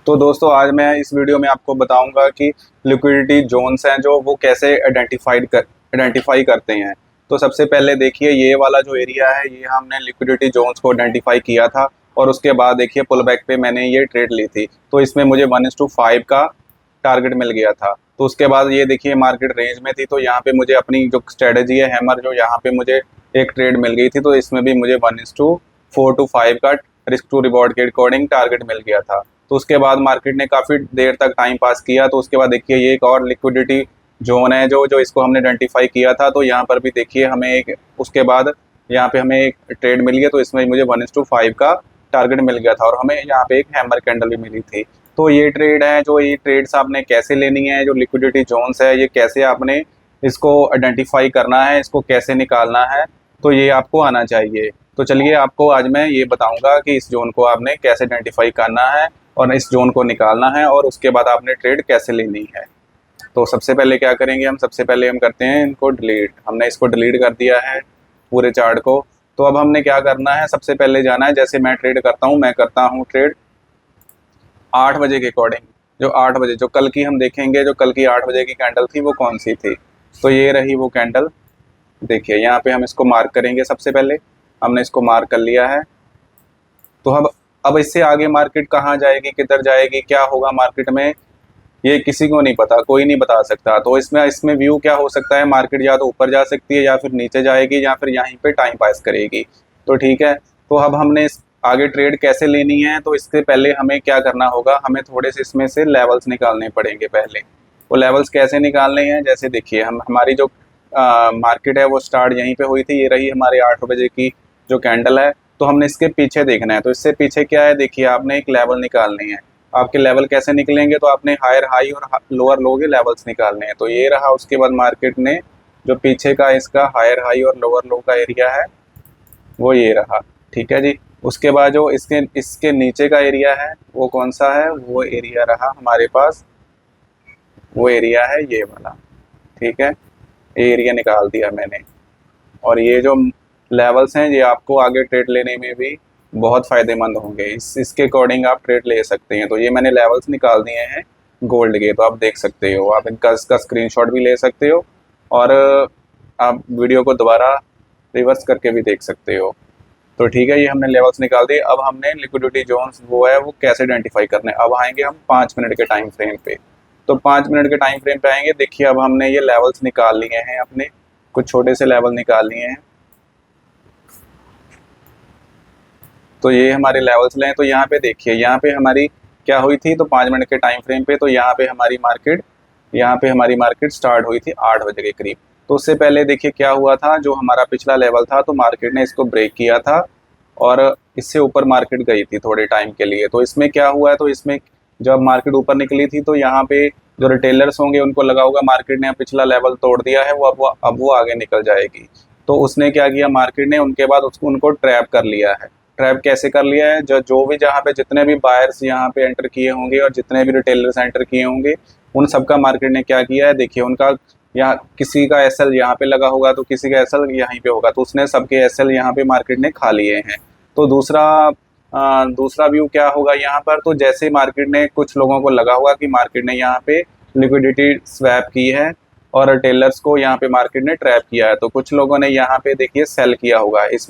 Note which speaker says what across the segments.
Speaker 1: तो दोस्तों आज मैं इस वीडियो में आपको बताऊंगा कि लिक्विडिटी जोन्स हैं जो वो कैसे आइडेंटिफाई करते हैं। तो सबसे पहले देखिए ये वाला जो एरिया है ये हमने लिक्विडिटी जोन्स को आइडेंटिफाई किया था और उसके बाद देखिए पुल बैक पे मैंने ये ट्रेड ली थी। तो इसमें मुझे 1:5 का टारगेट मिल गया था। तो उसके बाद ये देखिए मार्केट रेंज में थी, तो यहाँ पे मुझे अपनी जो स्ट्रेटेजी है हैमर, जो यहाँ पे मुझे एक ट्रेड मिल गई थी, तो इसमें भी मुझे 1:4 to 5 का रिस्क टू रिवॉर्ड के अकॉर्डिंग टारगेट मिल गया था। तो उसके बाद मार्केट ने काफ़ी देर तक टाइम पास किया। तो उसके बाद देखिए ये एक और लिक्विडिटी जोन है जो जो इसको हमने आइडेंटिफाई किया था। तो यहाँ पर भी देखिए हमें एक उसके बाद यहाँ पे हमें एक ट्रेड मिल गया, तो इसमें मुझे 1:5 का टारगेट मिल गया था और हमें यहाँ पे एक हैमर कैंडल भी मिली थी। तो ये ट्रेड है, जो ये ट्रेड्स आपने कैसे लेनी है, जो लिक्विडिटी जोन्स है ये कैसे आपने इसको आइडेंटिफाई करना है, इसको कैसे निकालना है, तो ये आपको आना चाहिए। तो चलिए आपको आज मैं ये बताऊंगा कि इस जोन को आपने कैसे आइडेंटिफाई करना है और इस जोन को निकालना है और उसके बाद आपने ट्रेड कैसे लेनी है। तो सबसे पहले क्या करेंगे हम, सबसे पहले हम करते हैं इनको डिलीट। हमने इसको डिलीट कर दिया है पूरे चार्ट को। तो अब हमने क्या करना है, सबसे पहले जाना है, जैसे मैं ट्रेड करता हूँ, मैं करता हूँ ट्रेड 8 बजे के अकॉर्डिंग। जो 8 बजे जो कल की हम देखेंगे, जो कल की 8 बजे की कैंडल थी वो कौन सी थी। तो ये रही वो कैंडल। देखिए यहाँ पे हम इसको मार्क करेंगे। सबसे पहले हमने इसको मार्क कर लिया है। तो अब इससे आगे मार्केट कहाँ जाएगी, किधर जाएगी, क्या होगा मार्केट में, ये किसी को नहीं पता, कोई नहीं बता सकता। तो इसमें इसमें व्यू क्या हो सकता है, मार्केट या तो ऊपर जा सकती है या फिर नीचे जाएगी या फिर यहीं पे टाइम पास करेगी। तो ठीक है, तो अब हमने आगे ट्रेड कैसे लेनी है, तो इससे पहले हमें क्या करना होगा, हमें थोड़े से इसमें से लेवल्स निकालने पड़ेंगे पहले। वो लेवल्स कैसे निकालने हैं, जैसे देखिए हम हमारी जो मार्केट है वो स्टार्ट यहीं पे हुई थी। ये रही हमारे 8 बजे की जो कैंडल है। तो हमने इसके पीछे देखना है। तो इससे पीछे क्या है, देखिए आपने एक लेवल निकालनी है। आपके लेवल कैसे निकलेंगे, तो आपने हायर हाई और लोअर लो के लेवल्स निकालने हैं। तो ये रहा, उसके बाद मार्केट ने जो पीछे का इसका हायर हाई और लोअर लो का एरिया है वो ये रहा। ठीक है जी। उसके बाद जो इसके इसके नीचे का एरिया है वो कौन सा है, वो एरिया रहा हमारे पास, वो एरिया है ये वाला। ठीक है, ये एरिया निकाल दिया मैंने। और ये जो लेवल्स हैं ये आपको आगे ट्रेड लेने में भी बहुत फ़ायदेमंद होंगे। इसके अकॉर्डिंग आप ट्रेड ले सकते हैं। तो ये मैंने लेवल्स निकाल दिए हैं गोल्ड के, तो आप देख सकते हो, आप इसका स्क्रीनशॉट भी ले सकते हो और आप वीडियो को दोबारा रिवर्स करके भी देख सकते हो। तो ठीक है, ये हमने लेवल्स निकाल दिए। अब हमने लिक्विडिटी जोन्स वो है वो कैसे आइडेंटिफाई करने, अब आएंगे हम 5 मिनट के टाइम फ्रेम पे। तो 5 मिनट के टाइम फ्रेम पे आएंगे। देखिए अब हमने ये लेवल्स निकाल लिए हैं, अपने कुछ छोटे से लेवल निकाल लिए हैं। तो ये हमारे लेवल्स लें। तो यहाँ पे देखिए, यहाँ पे हमारी क्या हुई थी, तो 5 मिनट के टाइम फ्रेम पे, तो यहाँ पे हमारी मार्केट स्टार्ट हुई थी 8 बजे के करीब। तो उससे पहले देखिए क्या हुआ था, जो हमारा पिछला लेवल था तो मार्केट ने इसको ब्रेक किया था और इससे ऊपर मार्केट गई थी थोड़े टाइम के लिए। तो इसमें क्या हुआ है, तो इसमें जब मार्केट ऊपर निकली थी तो यहाँ पे जो रिटेलर्स होंगे उनको लगा होगा मार्केट ने पिछला लेवल तोड़ दिया है, अब वो आगे निकल जाएगी। तो उसने क्या किया, मार्केट ने उनके बाद उनको ट्रैप कर लिया है। ट्रैप कैसे कर लिया है, जो भी जहाँ पे जितने भी बायर्स यहाँ पे एंटर किए होंगे और जितने भी रिटेलर्स एंटर किए होंगे उन सबका मार्केट ने क्या किया है, देखिए उनका यहाँ किसी का एसएल यहाँ पे लगा होगा तो किसी का एसएल यहीं पे होगा, तो उसने सबके एसएल यहाँ पे मार्केट ने खा लिए हैं। तो दूसरा व्यू क्या होगा यहाँ पर, तो जैसे मार्केट ने कुछ लोगों को लगा होगा कि मार्केट ने यहाँ पे लिक्विडिटी स्वैप की है और रिटेलर्स को यहाँ पे मार्केट ने ट्रैप किया है, तो कुछ लोगों ने यहाँ पे देखिए सेल किया होगा इस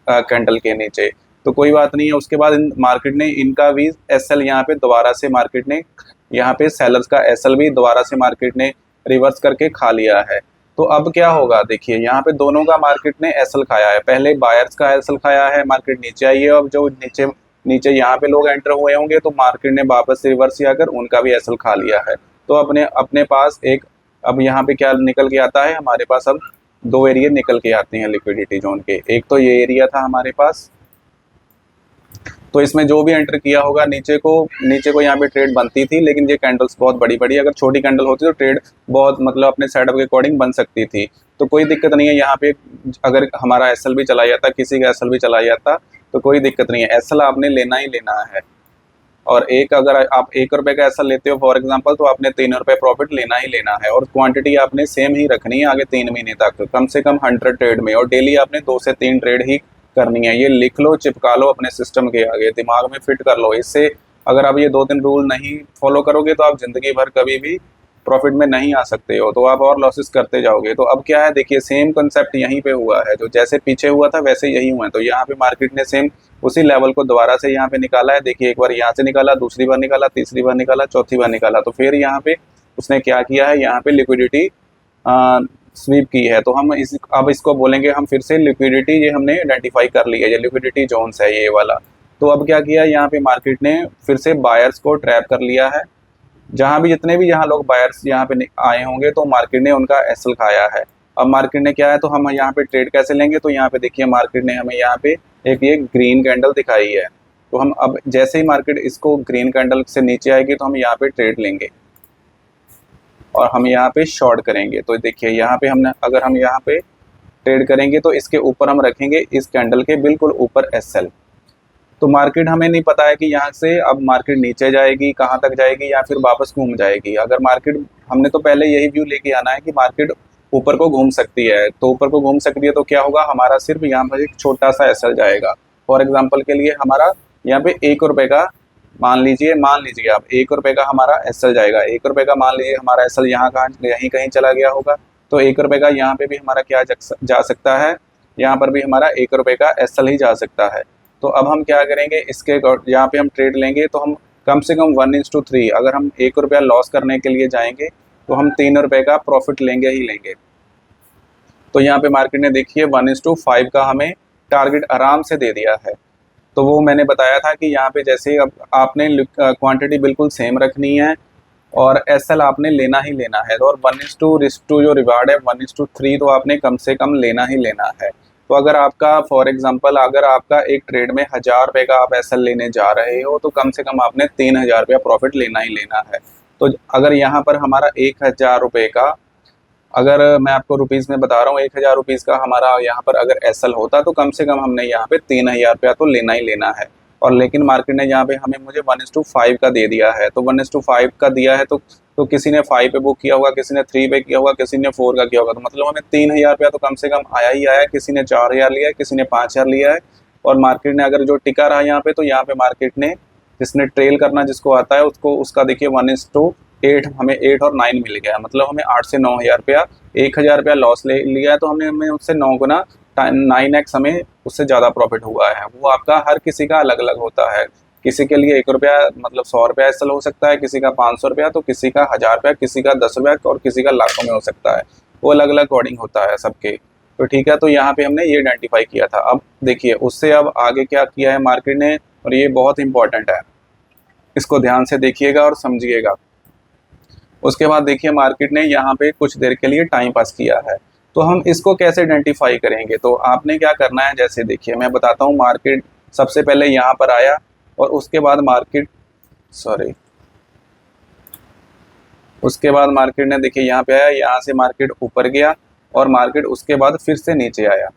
Speaker 1: कैंडल के नीचे। तो कोई बात नहीं है, उसके बाद मार्केट ने इनका भी एसएल यहाँ पे दोबारा से मार्केट ने यहाँ पे सेलर्स का एसएल भी दोबारा से मार्केट ने रिवर्स करके खा लिया है। तो अब क्या होगा, देखिए यहाँ पे दोनों का मार्केट ने एसएल खाया है। पहले बायर्स का एसएल खाया है, मार्केट नीचे आई है। अब जो नीचे नीचे यहाँ पे लोग एंटर हुए होंगे तो मार्केट ने वापस से रिवर्स आकर उनका भी एसएल खा लिया है। तो अपने अपने पास एक, अब यहाँ पे क्या निकल के आता है हमारे पास, अब 2 एरिया निकल के आते हैं लिक्विडिटी जोन के। एक तो ये एरिया था हमारे पास, तो इसमें जो भी एंटर किया होगा नीचे को यहाँ पे ट्रेड बनती थी, लेकिन ये कैंडल्स बहुत बड़ी बड़ी, अगर छोटी कैंडल होती तो ट्रेड बहुत मतलब अपने सेटअप के अकॉर्डिंग बन सकती थी। तो कोई दिक्कत नहीं है, यहाँ पे अगर हमारा एसएल भी चला जाता, किसी का एसएल भी चला जाता तो कोई दिक्कत नहीं है। एसएल आपने लेना ही लेना है। और अगर आप 1 रुपये का एसएल लेते हो फॉर एग्जांपल, तो आपने 3 रुपये प्रॉफिट लेना ही लेना है। और क्वांटिटी आपने सेम ही रखनी है आगे 3 महीने तक, कम से कम 100 ट्रेड में, और डेली आपने 2 से 3 ट्रेड ही करनी है। ये लिख लो, चिपका लो अपने सिस्टम के आगे, दिमाग में फिट कर लो। इससे अगर आप ये 2-3 रूल नहीं फॉलो करोगे तो आप ज़िंदगी भर कभी भी प्रॉफिट में नहीं आ सकते हो, तो आप और लॉसेस करते जाओगे। तो अब क्या है, देखिए सेम कंसेप्ट यहीं पे हुआ है, जो जैसे पीछे हुआ था वैसे यही हुआ है। तो यहाँ पे मार्केट ने सेम उसी लेवल को दोबारा से यहाँ पे निकाला है। देखिए एक बार यहाँ से निकाला, दूसरी बार निकाला, तीसरी बार निकाला, चौथी बार निकाला, तो फिर यहाँ पे उसने क्या किया है, यहाँ पे लिक्विडिटी स्वीप की है। तो हम अब इसको बोलेंगे हम फिर से लिक्विडिटी, ये हमने आइडेंटिफाई कर लिया है, ये लिक्विडिटी जोन्स है ये वाला। तो अब क्या किया, यहाँ पे मार्केट ने फिर से बायर्स को ट्रैप कर लिया है। जहाँ भी जितने भी यहाँ लोग बायर्स यहाँ पे आए होंगे तो मार्केट ने उनका एसएल खाया है। अब मार्केट ने क्या है, तो हम यहाँ पे ट्रेड कैसे लेंगे, तो यहाँ पे देखिए मार्केट ने हमें यहाँ पे एक ये ग्रीन कैंडल दिखाई है। तो हम अब जैसे ही मार्केट इसको ग्रीन कैंडल से नीचे आएगी तो हम यहाँ पे ट्रेड लेंगे और हम यहाँ पे शॉर्ट करेंगे। तो देखिए यहाँ पे हमने, अगर हम यहाँ पे ट्रेड करेंगे तो इसके ऊपर हम रखेंगे इस कैंडल के बिल्कुल ऊपर एसएल। तो मार्केट हमें नहीं पता है कि यहाँ से अब मार्केट नीचे जाएगी, कहाँ तक जाएगी, या फिर वापस घूम जाएगी। अगर मार्केट, हमने तो पहले यही व्यू लेके आना है कि मार्केट ऊपर को घूम सकती है, तो ऊपर को घूम सकती है तो क्या होगा, हमारा सिर्फ यहाँ पर एक छोटा सा एसएल जाएगा। फॉर एग्जाम्पल के लिए हमारा यहाँ पे 1 रुपये का, मान लीजिए आप 1 रुपये का हमारा एसएल जाएगा। 1 रुपये का मान लीजिए हमारा एसएल यहाँ कहाँ, यहीं कहीं चला गया होगा। तो 1 रुपये का यहाँ पे भी हमारा क्या जा सकता है, यहाँ पर भी हमारा 1 रुपये का एसएल ही जा सकता है। तो अब हम क्या करेंगे, इसके यहाँ पे हम ट्रेड लेंगे तो हम कम से कम 1:3, अगर हम 1 रुपया लॉस करने के लिए जाएंगे तो हम 3 रुपये का प्रॉफिट लेंगे ही लेंगे। तो यहाँ पे मार्केट ने देखिए 1:5 का हमें टारगेट आराम से दे दिया है। तो वो मैंने बताया था कि यहाँ पे जैसे अब आपने क्वांटिटी बिल्कुल सेम रखनी है और एसएल आपने लेना ही लेना है। और 1:2 जो रिवार्ड है 1:3 तो आपने कम से कम लेना ही लेना है। तो अगर आपका फॉर एग्जांपल, अगर आपका एक ट्रेड में 1000 रुपये का आप एसएल लेने जा रहे हो तो कम से कम आपने 3000 रुपया प्रॉफिट लेना ही लेना है। तो अगर यहाँ पर हमारा 1000 रुपये का, अगर मैं आपको रुपीज़ में बता रहा हूँ, 1000 रुपीज़ का हमारा यहाँ पर अगर एसएल होता तो कम से कम हमने यहाँ पे 3000 रुपया तो लेना ही लेना है। और लेकिन मार्केट ने यहाँ पे हमें मुझे 1:5 का दे दिया है। तो 1:5 का दिया है तो किसी ने 5 पे बुक किया होगा, किसी ने 3 पे किया होगा, किसी ने 4 का किया होगा। तो मतलब हमें 3000 रुपया तो कम से कम आया ही आया है। किसी ने 4000 लिया है, किसी ने 5000 लिया है। और मार्केट ने अगर जो टिका रहा यहाँ पे, तो यहाँ पे मार्केट ने, जिसने ट्रेल करना जिसको आता है उसको, उसका देखिए 1:8, हमें 8 और 9 मिल गया। मतलब हमें 8 से 9000 रुपया, 1000 रुपया लॉस ले लिया है तो हमें उससे 9 गुना 9x हमें उससे ज़्यादा प्रॉफिट हुआ है। वो आपका हर किसी का अलग अलग होता है। किसी के लिए 1 रुपया मतलब 100 रुपया एसएल हो सकता है, किसी का 500 रुपया, तो किसी का 1000 रुपया, किसी का 10 रुपया और किसी का लाखों में हो सकता है। वो अलग अलग अकॉर्डिंग होता है सबके। तो ठीक है, तो यहाँ पे हमने ये आइडेंटिफाई किया था। अब देखिए उससे अब आगे क्या किया है मार्केट ने, और ये बहुत इंपॉर्टेंट है, इसको ध्यान से देखिएगा और समझिएगा। उसके बाद देखिए मार्केट ने यहाँ पे कुछ देर के लिए टाइम पास किया है। तो हम इसको कैसे आइडेंटिफाई करेंगे, तो आपने क्या करना है, जैसे देखिए मैं बताता हूँ। मार्केट सबसे पहले यहाँ पर आया और उसके बाद मार्केट ने देखिए यहाँ पे आया, यहाँ से मार्केट ऊपर गया और मार्केट उसके बाद फिर से नीचे आया।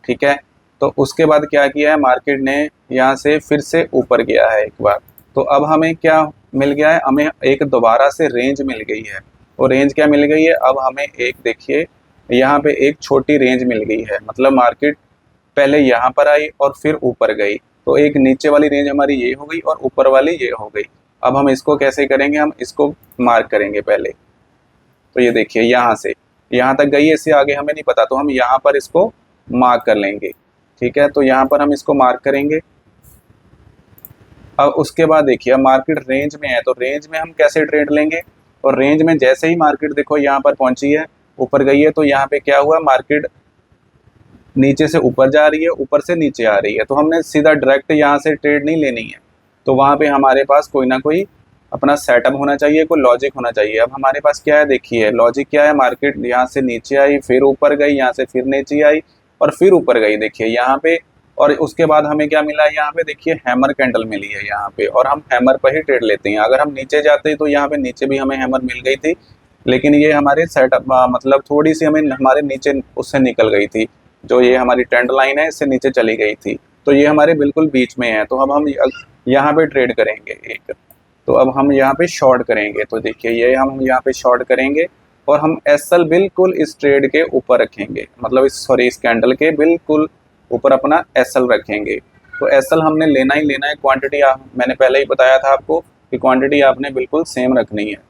Speaker 1: ठीक है, तो उसके बाद क्या किया है मार्केट ने, यहाँ से फिर से ऊपर गया है एक बार। तो अब हमें क्या मिल गया है, हमें एक दोबारा से रेंज मिल गई है। और रेंज क्या मिल गई है, अब हमें एक देखिए यहाँ पे एक छोटी रेंज मिल गई है। मतलब मार्केट पहले यहाँ पर आई और फिर ऊपर गई, तो एक नीचे वाली रेंज हमारी ये हो गई और ऊपर वाली ये हो गई। अब हम इसको कैसे करेंगे, हम इसको मार्क करेंगे पहले। तो ये देखिए यहाँ से यहाँ तक गई, इससे आगे हमें नहीं पता, तो हम यहाँ पर इसको मार्क कर लेंगे। ठीक है, तो यहाँ पर हम इसको मार्क करेंगे। अब उसके बाद देखिए अब मार्केट रेंज में है, तो रेंज में हम कैसे ट्रेड लेंगे। और रेंज में जैसे ही मार्केट देखो यहाँ पर पहुंची है, ऊपर गई है, तो यहाँ पे क्या हुआ, मार्केट नीचे से ऊपर जा रही है, ऊपर से नीचे आ रही है। तो हमने सीधा डायरेक्ट यहाँ से ट्रेड नहीं लेनी है। तो वहाँ पे हमारे पास कोई ना कोई अपना सेटअप होना चाहिए, कोई लॉजिक होना चाहिए। अब हमारे पास क्या है, देखिए लॉजिक क्या है, मार्केट यहाँ से नीचे आई, फिर ऊपर गई, यहाँ से फिर नीचे आई और फिर ऊपर गई, देखिए यहाँ पे। और उसके बाद हमें क्या मिला, यहाँ पे देखिए हैमर कैंडल मिली है यहाँ पे, और हम हैमर पर ही ट्रेड लेते हैं। अगर हम नीचे जाते तो यहाँ पे नीचे भी हमें हैमर मिल गई थी, लेकिन ये हमारे सेटअप मतलब थोड़ी सी हमें हमारे नीचे उससे निकल गई थी। जो ये हमारी ट्रेंड लाइन है इससे नीचे चली गई थी, तो ये हमारे बिल्कुल बीच में है। तो अब हम यहाँ पे ट्रेड करेंगे एक, तो अब हम यहाँ पे शॉर्ट करेंगे। तो देखिए ये हम यहाँ पे शॉर्ट करेंगे और हम एसएल बिल्कुल इस ट्रेड के ऊपर रखेंगे, मतलब इस कैंडल के बिल्कुल ऊपर अपना एसएल रखेंगे। तो एसएल हमने लेना ही लेना है। क्वांटिटी मैंने पहले ही बताया था आपको कि क्वांटिटी आपने बिल्कुल सेम रखनी है।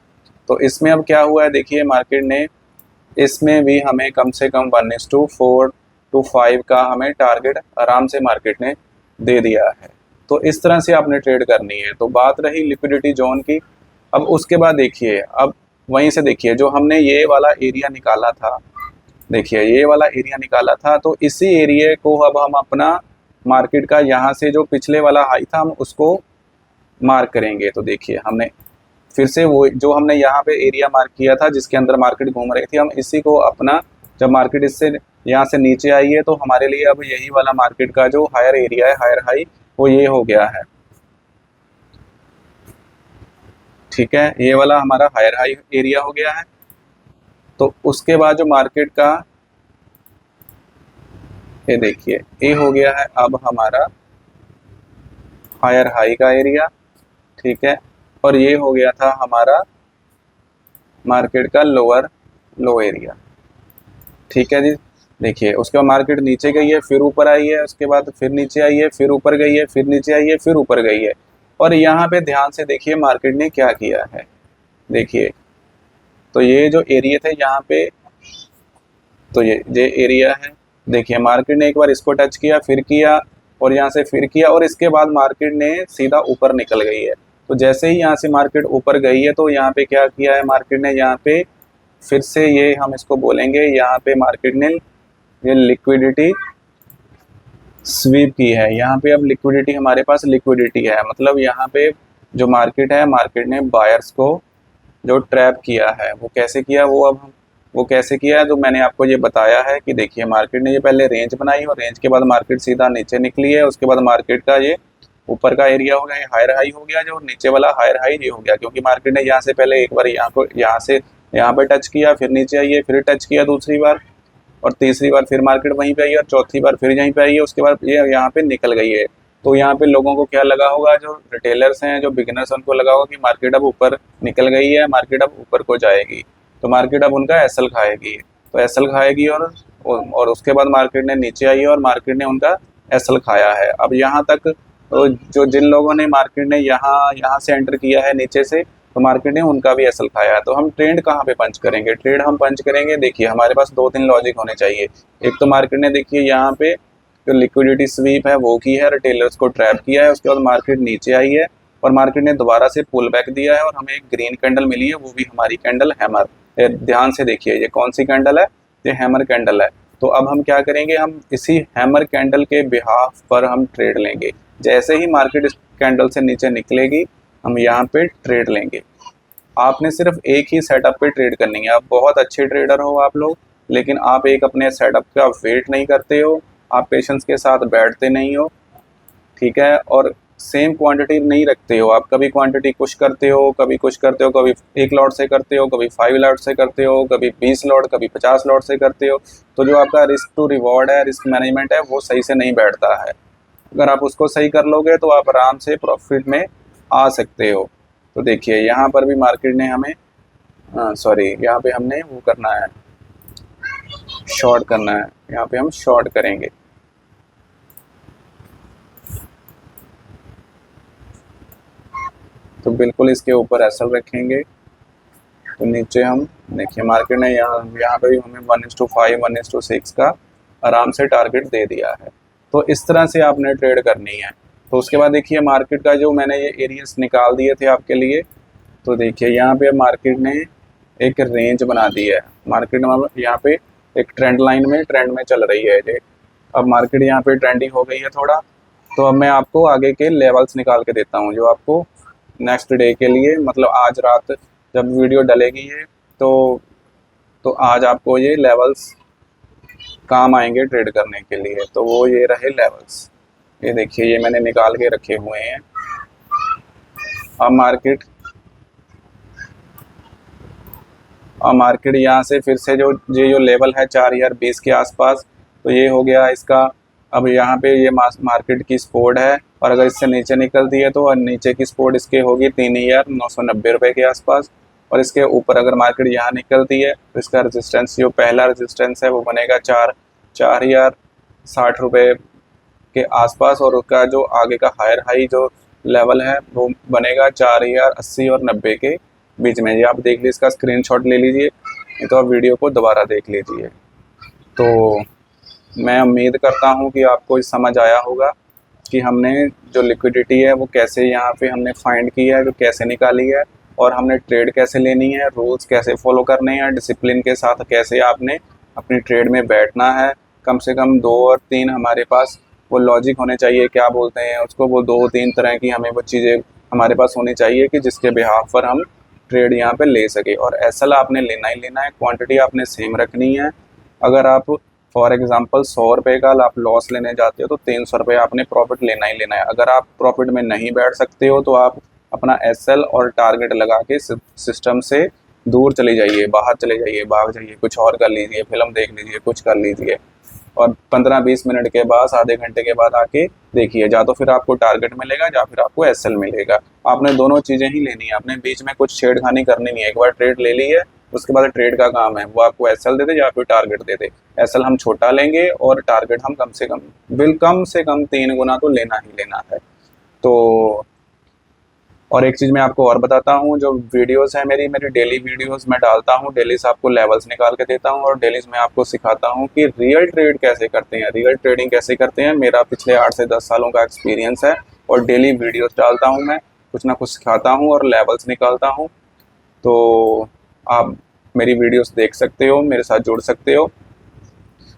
Speaker 1: तो इसमें अब क्या हुआ है, देखिए मार्केट ने इसमें भी हमें कम से कम 1:4 to 5 का हमें टारगेट आराम से मार्केट ने दे दिया है। तो इस तरह से आपने ट्रेड करनी है। तो बात रही लिक्विडिटी जोन की। अब उसके बाद देखिए, अब वहीं से देखिए जो हमने ये वाला एरिया निकाला था, देखिए ये वाला एरिया निकाला था, तो इसी एरिया को अब हम अपना मार्केट का यहाँ से जो पिछले वाला हाई था हम उसको मार्क करेंगे। तो देखिए हमने फिर से वो जो हमने यहाँ पे एरिया मार्क किया था जिसके अंदर मार्केट घूम रही थी, हम इसी को अपना, जब मार्केट इससे यहाँ से नीचे आई है तो हमारे लिए अब यही वाला मार्केट का जो हायर एरिया है, हायर हाई, वो ये हो गया है। ठीक है, ये वाला हमारा हायर हाई एरिया हो गया है। तो उसके बाद जो मार्केट का ये देखिए ये हो गया है अब हमारा हायर हाई का एरिया। ठीक है, और ये हो गया था हमारा मार्केट का लोअर लो एरिया। ठीक है जी, देखिए उसके बाद मार्केट नीचे गई है, फिर ऊपर आई है, उसके बाद फिर नीचे आई है, फिर ऊपर गई है, फिर नीचे आई है, फिर ऊपर गई है। और यहाँ पे ध्यान से देखिए मार्केट ने क्या किया है। देखिए तो ये जो एरिया थे यहाँ पे, तो ये एरिया है। देखिए मार्केट ने एक बार इसको टच किया, फिर किया, और यहाँ से फिर किया, और इसके बाद मार्केट ने सीधा ऊपर निकल गई है। तो जैसे ही यहाँ से मार्केट ऊपर गई है तो यहाँ पे क्या किया है मार्केट ने, यहाँ पे फिर से ये हम इसको बोलेंगे, यहाँ पे मार्केट ने ये लिक्विडिटी स्वीप की है। यहाँ पे अब लिक्विडिटी, हमारे पास लिक्विडिटी है, मतलब यहाँ पे जो मार्केट है, मार्केट ने बायर्स को जो ट्रैप किया है वो कैसे किया, वो कैसे किया है तो मैंने आपको ये बताया है कि देखिए मार्केट ने ये पहले रेंज बनाई और रेंज के बाद मार्केट सीधा नीचे निकली है। उसके बाद मार्केट का ये ऊपर का एरिया हो गया, हायर हाई हो गया, जो नीचे वाला हायर हाई ये हो गया, क्योंकि मार्केट ने यहाँ से पहले एक बार यहाँ से यहाँ पे टच किया, फिर नीचे आई है, फिर टच किया दूसरी बार, और तीसरी बार फिर मार्केट वहीं पे आई है, और चौथी बार फिर यहीं पे आई है, उसके बाद ये यहाँ पे निकल गई है। तो यहाँ पे लोगों को क्या लगा होगा, जो रिटेलर्स हैं, जो बिगिनर्स, उनको लगा होगा कि मार्केट अब ऊपर निकल गई है, मार्केट अब ऊपर को जाएगी, तो मार्केट अब उनका एसएल खाएगी। तो एसएल खाएगी और उसके बाद मार्केट ने नीचे आई है और मार्केट ने उनका एसएल खाया है। अब यहाँ तक तो जो जिन लोगों ने मार्केट ने यहाँ से एंटर किया है नीचे से, तो मार्केट ने उनका भी एसएल खाया है। तो हम ट्रेड कहाँ पे पंच करेंगे, ट्रेड हम पंच करेंगे, देखिए हमारे पास 2-3 लॉजिक होने चाहिए। एक तो मार्केट ने देखिए यहाँ पे जो लिक्विडिटी स्वीप है वो की है, रिटेलर्स को ट्रैप किया है, उसके बाद मार्केट नीचे आई है और मार्केट ने दोबारा से पुल बैक दिया है और हमें एक ग्रीन कैंडल मिली है, वो भी हमारी कैंडल हैमर। ध्यान से देखिए ये कौन सी कैंडल है, ये हैमर कैंडल है। तो अब हम क्या करेंगे, हम इसी हैमर कैंडल के बिहाफ पर हम ट्रेड लेंगे। जैसे ही मार्केट इस कैंडल से नीचे निकलेगी हम यहाँ पे ट्रेड लेंगे। आपने सिर्फ एक ही सेटअप पे ट्रेड करनी है। आप बहुत अच्छे ट्रेडर हो आप लोग, लेकिन आप एक अपने सेटअप का वेट नहीं करते हो, आप पेशेंस के साथ बैठते नहीं हो। ठीक है, और सेम क्वांटिटी नहीं रखते हो, आप कभी क्वांटिटी कुछ करते हो, कभी कुछ करते हो, कभी 1 लॉट से करते हो, कभी 5 लॉट से करते हो, कभी 20 लॉट, कभी 50 लॉट से करते हो। तो जो आपका रिस्क टू रिवॉर्ड है, रिस्क मैनेजमेंट है, वो सही से नहीं बैठता है। अगर आप उसको सही कर लोगे तो आप आराम से प्रॉफिट में आ सकते हो। तो देखिए यहाँ पर भी मार्केट ने हमें यहाँ पे हमने वो करना है, शॉर्ट करना है, यहाँ पे हम शॉर्ट करेंगे। तो बिल्कुल इसके ऊपर एसएल रखेंगे। तो नीचे हम देखिए मार्केट ने यहाँ पे भी हमें 1:5 1:6 का आराम से टारगेट दे दिया है। तो इस तरह से आपने ट्रेड करनी है। तो उसके बाद देखिए मार्केट का जो मैंने ये एरियाज निकाल दिए थे आपके लिए, तो देखिए यहाँ पे मार्केट ने एक रेंज बना दी है। मार्केट यहाँ पे एक ट्रेंड में चल रही है ये। अब मार्केट यहाँ पे ट्रेंडिंग हो गई है थोड़ा। तो अब मैं आपको आगे के लेवल्स निकाल के देता हूँ, जो आपको नेक्स्ट डे के लिए, मतलब आज रात जब वीडियो डलेगी ये, तो आज आपको ये लेवल्स काम आएंगे ट्रेड करने के लिए। तो वो ये रहे लेवल्स, ये देखिए ये मैंने निकाल के रखे हुए हैं। अब मार्केट यहाँ से फिर से जो लेवल है 4020 के आसपास, तो ये हो गया इसका। अब यहाँ पे ये मार्केट की सपोर्ट है, और अगर इससे नीचे निकलती है तो नीचे की सपोर्ट इसके होगी 3990 रुपये के आसपास। और इसके ऊपर अगर मार्केट यहाँ निकलती है तो इसका रेजिस्टेंस, जो पहला रेजिस्टेंस है वो बनेगा 4060 रुपये के आसपास, और उसका जो आगे का हायर हाई जो लेवल है वो बनेगा 4080 और 90 के बीच में। ये आप देख लीजिए, इसका स्क्रीनशॉट ले लीजिए, नहीं तो आप वीडियो को दोबारा देख लीजिए। तो मैं उम्मीद करता हूँ कि आपको समझ आया होगा कि हमने जो लिक्विडिटी है वो कैसे यहाँ पे हमने फाइंड की है, जो कैसे निकाली है, और हमने ट्रेड कैसे लेनी है, रूल्स कैसे फॉलो करने हैं, डिसिप्लिन के साथ कैसे आपने अपनी ट्रेड में बैठना है। कम से कम 2 और 3 हमारे पास वो लॉजिक होने चाहिए, क्या बोलते हैं उसको, वो 2-3 तरह की हमें वो चीज़ें हमारे पास होनी चाहिए कि जिसके बिहाफ पर हम ट्रेड यहाँ पे ले सके। और एसएल आपने लेना ही लेना है, क्वांटिटी आपने सेम रखनी है। अगर आप फॉर एग्जांपल 100 रुपये का आप लॉस लेने जाते हो तो 300 रुपये आपने प्रॉफिट लेना ही लेना है। अगर आप प्रॉफिट में नहीं बैठ सकते हो तो आप अपना एसएल और टारगेट लगा के सिस्टम से दूर चले जाइए, बाहर चले जाइए, भाग जाइए, कुछ और कर लीजिए, फिल्म देख लीजिए, कुछ कर लीजिए, और 15-20 मिनट के बाद, आधे घंटे के बाद आके देखिए, या तो फिर आपको टारगेट मिलेगा या फिर आपको एसएल मिलेगा। आपने दोनों चीज़ें ही लेनी है, आपने बीच में कुछ छेड़खानी करनी नहीं है। एक बार ट्रेड ले ली है, उसके बाद ट्रेड का काम है वो आपको एसएल दे दे या फिर टारगेट दे दे। एसएल हम छोटा लेंगे और टारगेट हम कम से कम 3 गुना तो लेना ही लेना है। तो और एक चीज़ मैं आपको और बताता हूँ, जो वीडियोस है मेरी डेली वीडियोस मैं डालता हूँ, डेली से आपको लेवल्स निकाल के देता हूँ, और डेली मैं आपको सिखाता हूँ कि रियल ट्रेड कैसे करते हैं, रियल ट्रेडिंग कैसे करते हैं। मेरा पिछले 8 से 10 सालों का एक्सपीरियंस है, और डेली वीडियोस डालता हूँ मैं, कुछ ना कुछ सिखाता हूँ और लेवल्स निकालता हूँ। तो आप मेरी वीडियोस देख सकते हो, मेरे साथ जुड़ सकते हो।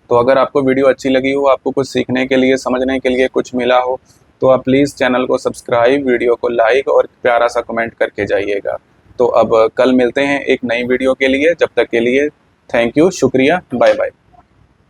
Speaker 1: तो अगर आपको वीडियो अच्छी लगी हो, आपको कुछ सीखने के लिए, समझने के लिए कुछ मिला हो, तो आप प्लीज़ चैनल को सब्सक्राइब, वीडियो को लाइक और प्यारा सा कमेंट करके जाइएगा। तो अब कल मिलते हैं एक नई वीडियो के लिए, जब तक के लिए थैंक यू, शुक्रिया, बाय बाय।